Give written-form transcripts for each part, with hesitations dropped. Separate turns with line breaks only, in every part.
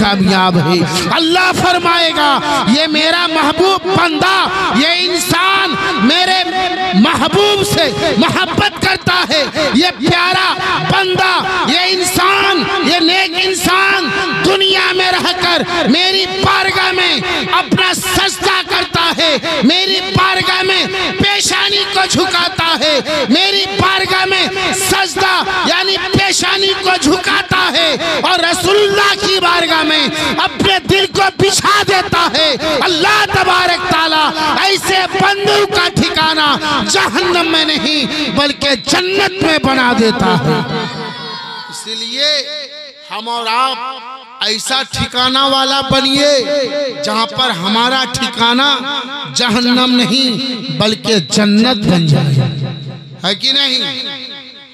कामयाब है। अल्लाह फरमाएगा ये मेरा महबूब बंदा, ये इंसान मेरे महबूब से मोहब्बत करता है, ये प्यारा बंदा, ये इंसान, ये नेक इंसान दुनिया में रहकर मेरी बारगाह में अपना सजदा करता है, मेरी बारगाह में पेशानी को झुकाता है, मेरी बारगाह में सजदा यानी पेशानी को झुकाता है और रसूलुल्लाह की बारगाह में अपने दिल को बिछा देता है। अल्लाह तबारक ताला ऐसे बंदों का ठिकाना जहन्नम में नहीं बल्कि जन्नत में बना देता है। इसलिए हम और आप ऐसा ठिकाना वाला बनिए जहां पर हमारा ठिकाना जहन्नम नहीं बल्कि जन्नत बन जाए, है कि नहीं।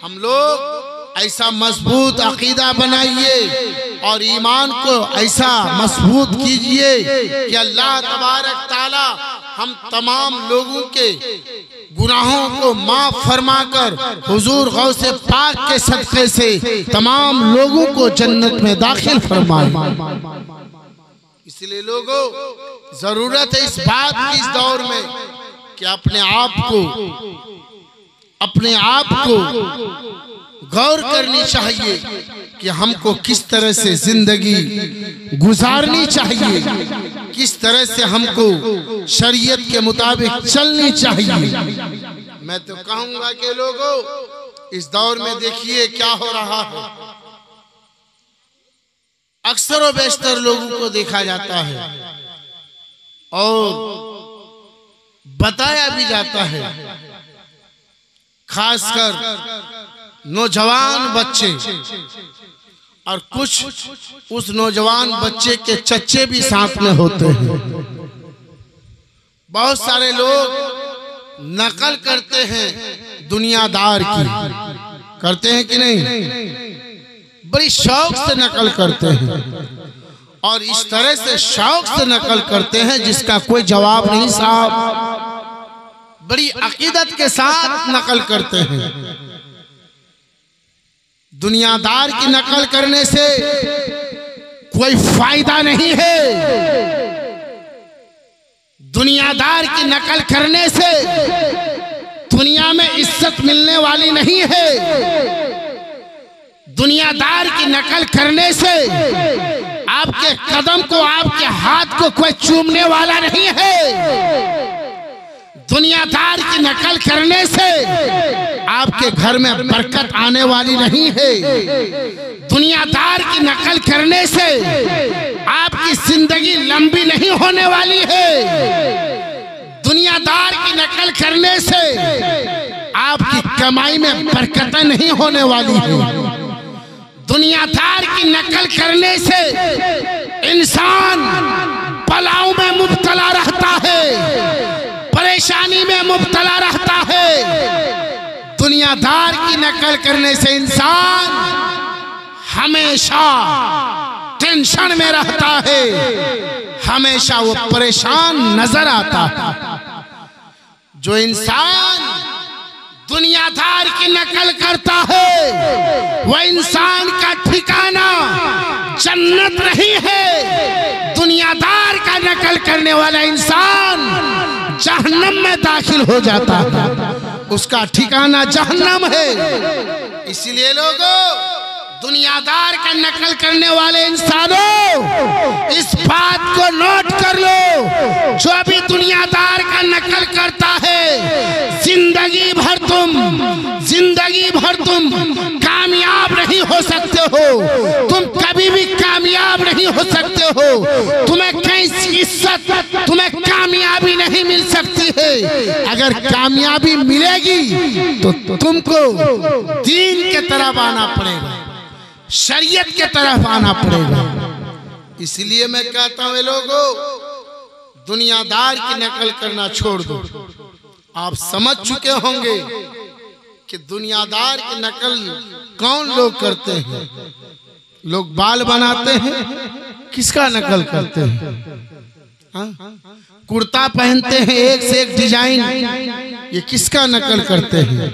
हम लोग ऐसा मजबूत अकीदा बनाइए और ईमान को ऐसा मजबूत कीजिए कि अल्लाह तबारक ताला हम तमाम लोगों के गुनाहों को माफ फरमाकर हुजूर गौसे पाक के सदक़े से तमाम लोगों को जन्नत में दाखिल फरमाए। इसलिए लोगों जरूरत है इस बात की इस दौर में कि अपने आप को गौर करनी चाहिए कि हमको किस तरह से जिंदगी गुजारनी चाहिए, किस तरह से हमको शरीयत के मुताबिक चलनी चाहिए। मैं तो कहूंगा कि लोगों इस दौर में देखिए क्या हो रहा है। अक्सर और बेशतर लोगों को देखा जाता है और बताया भी जाता है, खासकर नौजवान बच्चे और कुछ उस नौजवान बच्चे के चच्चे भी साथ में होते हैं। बहुत सारे लोग नकल करते हैं दुनियादार की, करते हैं कि नहीं, बड़ी शौक से नकल करते हैं और इस तरह से शौक से नकल करते हैं जिसका कोई जवाब नहीं साहब। बड़ी अकीदत के साथ नकल करते हैं। दुनियादार की नकल करने से कोई फायदा नहीं है, दुनियादार की नकल करने से दुनिया में इज्जत मिलने वाली नहीं है, दुनियादार की नकल करने से आपके कदम को आपके हाथ को कोई चूमने वाला नहीं है, दुनियादार की नकल करने से आपके घर में बरकत आने वाली नहीं है, दुनियादार की नकल करने से आपकी जिंदगी लंबी नहीं होने वाली है, दुनियादार की नकल करने से आपकी कमाई में बरकत नहीं होने वाली है, दुनियादार की नकल करने से इंसान बलाओं में मुब्तला रहता है, परेशानी में मुब्तला रहता है। दुनियादार की नकल करने से इंसान हमेशा टेंशन में रहता है, हमेशा वो परेशान नजर आता है। जो इंसान दुनियादार की नकल करता है वह इंसान का ठिकाना जन्नत नहीं है, दुनियादार का नकल करने वाला इंसान जहन्नम में दाखिल हो जाता है, उसका ठिकाना जहन्नम है। इसलिए लोगों दुनियादार का नकल करने वाले इंसानों इस बात को नोट कर लो, जो अभी दुनियादार का नकल करता है जिंदगी भर तुम कामयाब नहीं हो सकते हो, तुम कभी भी कामयाब नहीं हो सकते हो, तुम्हें कैसी इज्जत, तुम्हें कामयाबी नहीं मिल सकती है। अगर कामयाबी मिलेगी तो तुमको दीन के तरफ आना पड़ेगा, शरीयत के तरफ आना पड़ेगा। इसलिए मैं कहता हूं लोगों दुनियादार की नकल करना छोड़ दो। आप समझ चुके होंगे कि दुनियादार की नकल कौन लोग करते हैं। लोग बाल बनाते हैं, किसका नकल करते हैं? कुर्ता पहनते हैं एक से एक डिजाइन, ये किसका नकल करते हैं?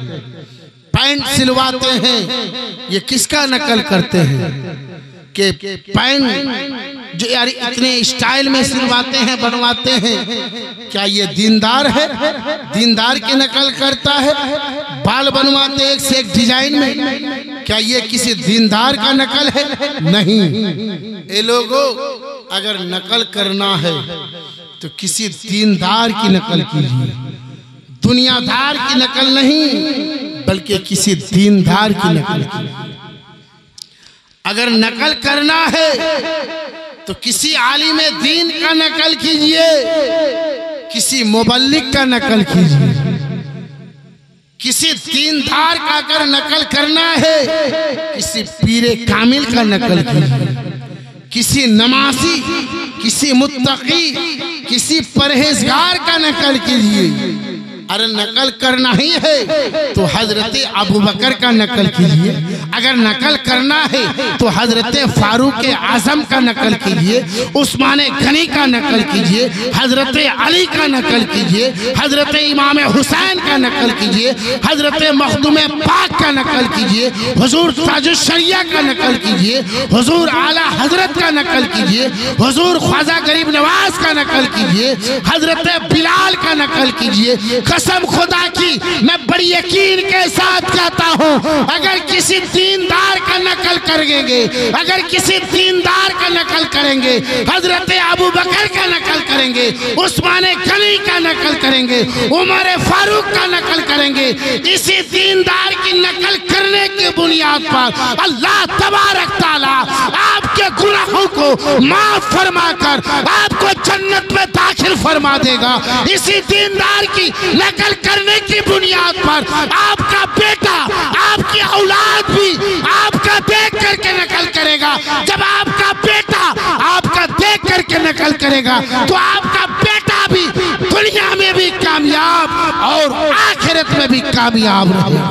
पैंट सिलवाते हैं, ये किसका नकल करते हैं? कि पैंट जो यार इतने स्टाइल में सिलवाते हैं, बनवाते हैं, क्या ये दीनदार है? दीनदार की नकल करता है? बाल बनवाते एक से एक डिजाइन में, क्या ये किसी दीनदार का नकल है? नहीं। ये लोगों, अगर नकल करना है तो किसी दीनदार की नकल कीजिए, दुनियादार की नकल नहीं, बल्कि किसी दीनदार की नकल कीजिए। अगर नकल करना है तो किसी आलिम दीन का नकल कीजिए, किसी मुबल्लिग का नकल कीजिए। किसी दीनदार का अगर नकल करना है, किसी पीरे कामिल का नकल कीजिए, किसी नमाजी, किसी मुत्तकी, किसी परहेजगार का नकल कीजिए। अरे नकल करना ही है तो हजरत अबू बकर का नकल कीजिए। अगर नकल करना है तो हजरत फारूक आजम का नकल कीजिए, उस्मान गनी का नकल कीजिए, हजरत अली का नकल कीजिए, हजरत इमाम हुसैन का नकल कीजिए, हजरत मखदूम पाक का नकल कीजिए, हुजूर ताजुश्शरिया का नकल कीजिए, हुजूर आला हजरत का नकल कीजिए, हुजूर ख्वाजा गरीब नवाज का नकल कीजिए, हजरत बिलाल का नकल कीजिए। कसम खुदा की मैं बड़ी यकीन के साथ कहता हूँ, अगर किसी दीनदार का नकल करेंगे, अगर किसी दीनदार का नकल करेंगे, हजरत अबू बकर का नकल करेंगे, उस्मान गनी का नकल करेंगे, उमर फारूक का नकल करेंगे, इसी दीनदार की नकल करने की बुनियाद पर अल्लाह तबारक ताला आपके गुनाहों को माफ फरमाकर आपको जन्नत में दाखिल फरमा देगा। इसी दीनदार की नकल करने की बुनियाद पर आपका बेटा, आपकी औलाद भी आपका देख करके नकल करेगा। जब आपका बेटा आपका देख करके नकल करेगा तो आपका बेटा भी दुनिया में भी कामयाब और आखिरत में भी कामयाब रहेगा।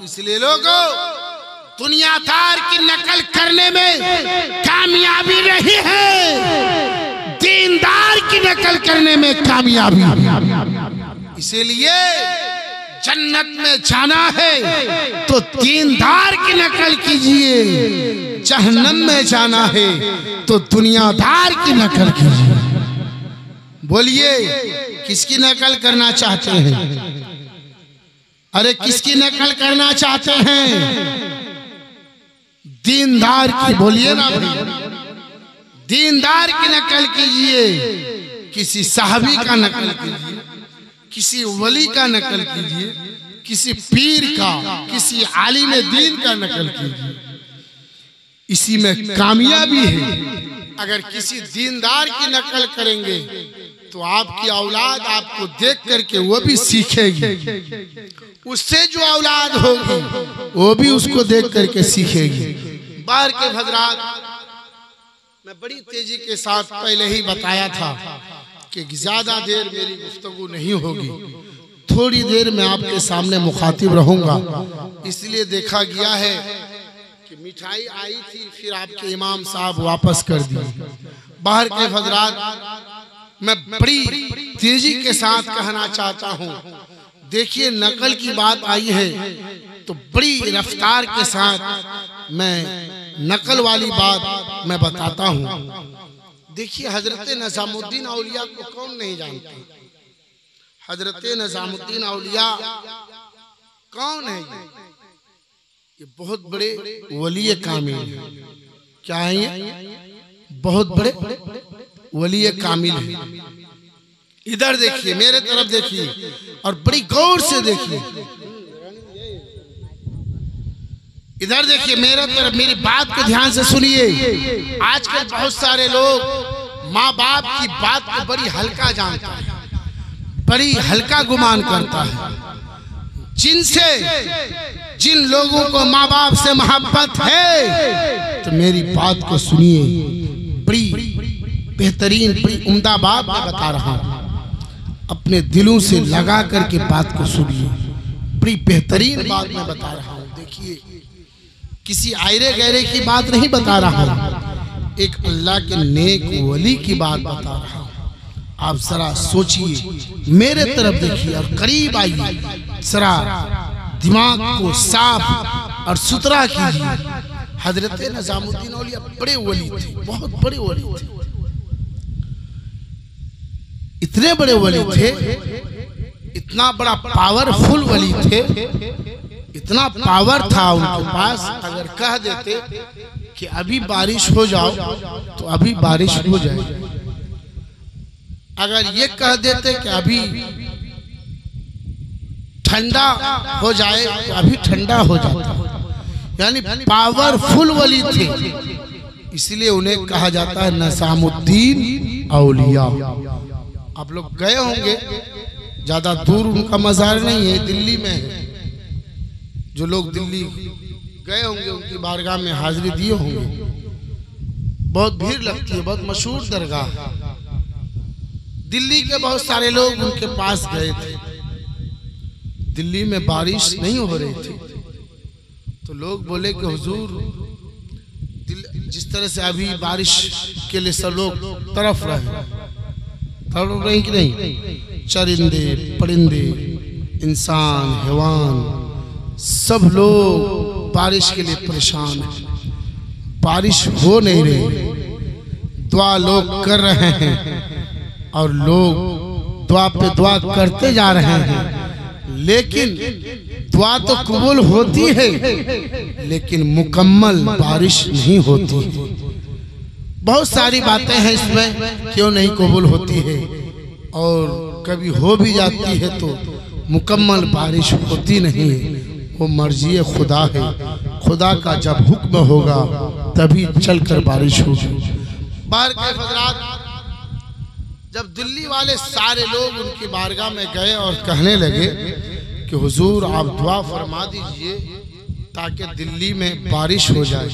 इसलिए लोगों, दुनियादार की नकल करने में कामयाबी नहीं है, दीनदार की नकल करने में कामयाबी। इसीलिए जन्नत में जाना है तो दीनदार की नकल कीजिए, जहन्नम में जाना है तो दुनियादार की नकल कीजिए। बोलिए, किसकी नकल करना चाहते हैं? अरे किसकी नकल करना चाहते हैं? दीनदार की। बोलिए ना, दीनदार की नकल कीजिए, किसी साहबी का नकल कीजिए, किसी वली का नकल कीजिए, किसी पीर का, किसी आलिम दीन का नकल कीजिए। इसी में कामयाबी है। अगर किसी दीनदार की नकल करेंगे तो आपकी औलाद आपको देख करके वो भी सीखेगी, उससे जो औलाद होगी वो भी उसको देख करके सीखेगी। बाहर के हजरात, मैं बड़ी तेजी के साथ पहले ही बताया था कि ज्यादा देर मेरी गुफ्तगू नहीं होगी, थोड़ी देर में आपके सामने मुखातिब रहूंगा। इसलिए देखा गया है कि मिठाई आई थी, फिर आपके इमाम साहब वापस कर दिए। बाहर के हजरात, मैं बड़ी तेजी के साथ कहना चाहता हूँ, देखिए नकल की बात आई है तो बड़ी रफ्तार के साथ मैं नकल वाली बात मैं बताता हूँ। देखिए, हजरत निजामुद्दीन औलिया को कौन नहीं जानता? हजरत निजामुद्दीन औलिया कौन है? ये बहुत बड़े वली कामिल है। क्या है ये? बहुत बड़े वली कामिल है। इधर देखिए, मेरे तरफ देखिए और बड़ी गौर से देखिए। इधर देखिए मेरे तरफ, मेरी बात को ध्यान से सुनिए। आजकल बहुत सारे लोग माँ बाप की बात को बड़ी हल्का जानता है, बड़ी हल्का गुमान करता है। जिन लोगों को माँ बाप से मोहब्बत है तो मेरी बात को सुनिए। बड़ी बेहतरीन, बड़ी उम्दा बात मैं बता रहा हूँ, अपने दिलों से लगा करके बात को सुनिए। बड़ी बेहतरीन बात मैं बता रहा हूँ। देखिए, किसी आयरे गहरे की बात नहीं बता रहा हूँ, एक अल्लाह के नेक वली की बात बता रहा हूँ। आप जरा सोचिए, मेरे तरफ देखिए और करीब आइए, जरा दिमाग को साफ और सुथरा कीजिए। हजरत निजामुद्दीन औलिया बड़े वली थे, बहुत बड़े वली थे, इतने बड़े वली थे, इतना बड़ा पावरफुल वली थे, इतना पावर था उनके पास। अगर कह देते कि अभी बारिश हो जाओ तो अभी बारिश हो जाए, अगर ये कह देते कि अभी ठंडा हो जाए तो अभी ठंडा हो जाता। यानी पावरफुल वली थे, इसलिए उन्हें कहा जाता है निजामुद्दीन औलिया। आप लोग गए होंगे, ज्यादा दूर उनका मज़ार नहीं है, दिल्ली में है। जो लोग दिल्ली गए होंगे उनकी बारगाह में हाजिरी दिए होंगे, बहुत भीड़ लगती है, बहुत मशहूर दरगाह। दिल्ली के बहुत सारे लोग उनके पास गए थे। दिल्ली में बारिश नहीं हो रही थी तो लोग बोले कि हुजूर, जिस तरह से अभी बारिश के लिए सब लोग तरफ रहे कि नहीं, चरिंदे परिंदे इंसान हैवान सब लोग बारिश के लिए परेशान हैं, बारिश हो नहीं रही। दुआ लोग कर रहे हैं और लोग दुआ पे दुआ करते जा रहे हैं, लेकिन दुआ तो कबूल होती है लेकिन मुकम्मल बारिश नहीं होती। बहुत सारी बातें हैं इसमें क्यों नहीं कबूल होती है, और कभी हो भी जाती है तो मुकम्मल बारिश होती नहीं है। वो मर्जी खुदा है, खुदा का जब हुक्म होगा तभी चलकर बारिश होगी। बाहर के हजरात, जब दिल्ली वाले सारे लोग उनकी बारगाह में गए और कहने लगे कि हुजूर आप दुआ फरमा दीजिए ताकि दिल्ली में बारिश हो जाए।